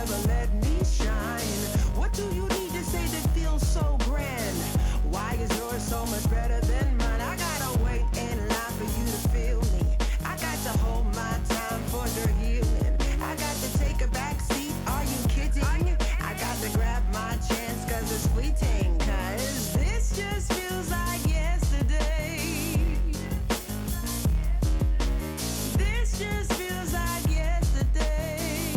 never let me shine. What do you need to say that feels so grand? Why is yours so much better than mine? I gotta wait in line for you to feel me. I got to hold my time for your healing. I got to take a back seat, are you kidding? I got to grab my chance cause it's fleeting. Cause this just feels like yesterday. This just feels like yesterday.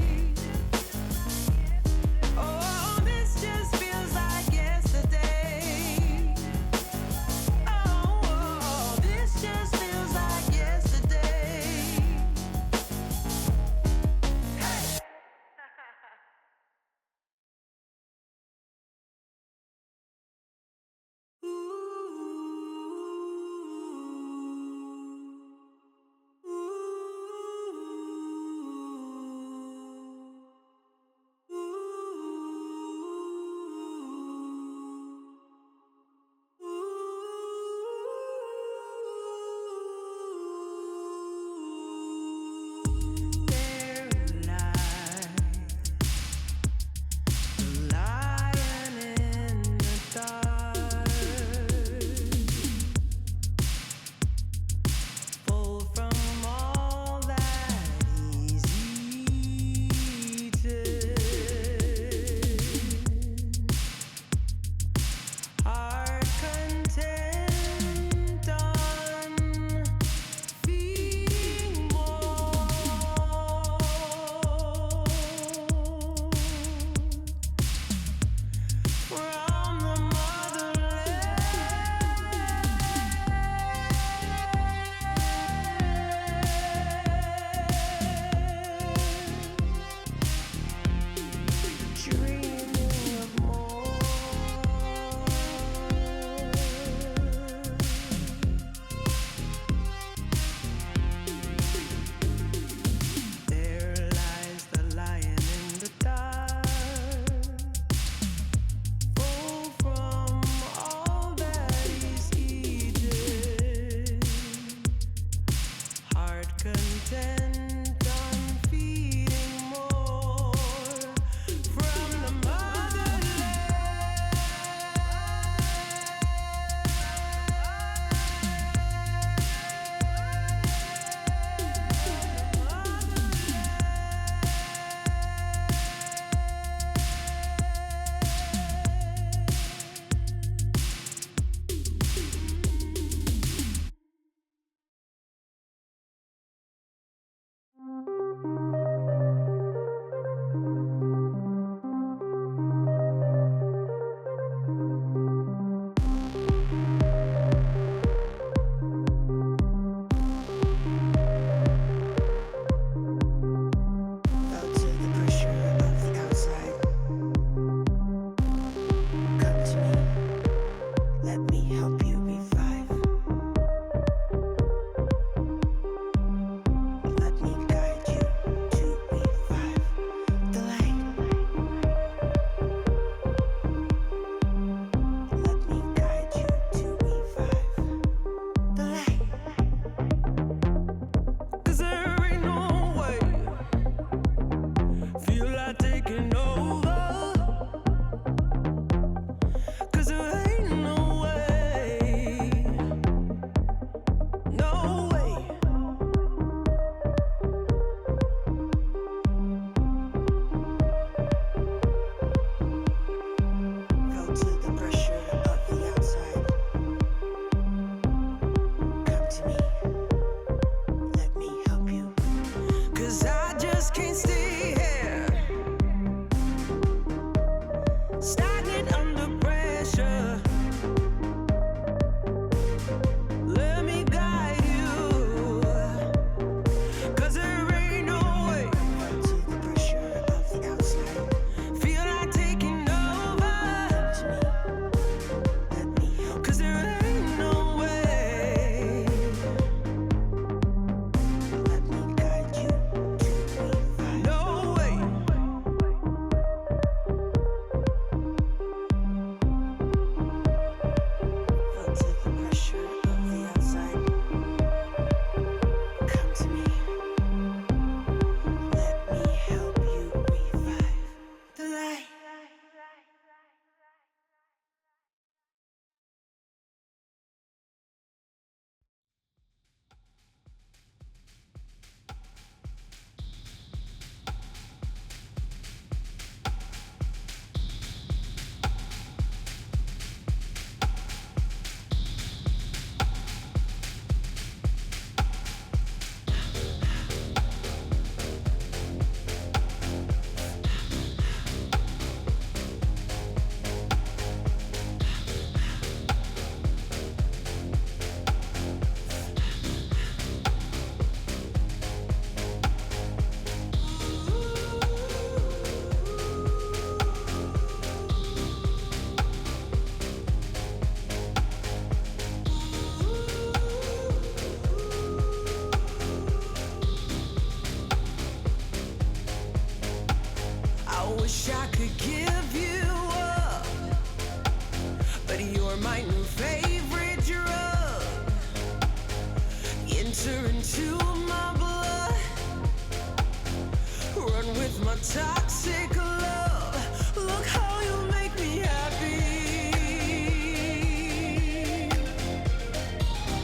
toxic love. Look how you make me happy.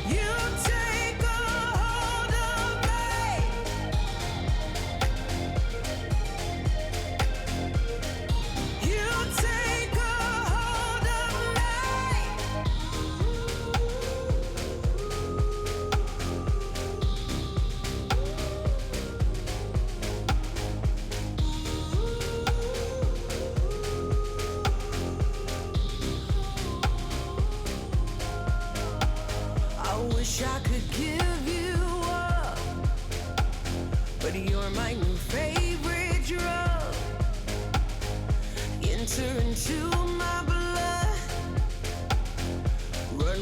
You take a hold of me. You take a hold of I wish I could give you up, but you're my new favorite drug. Enter into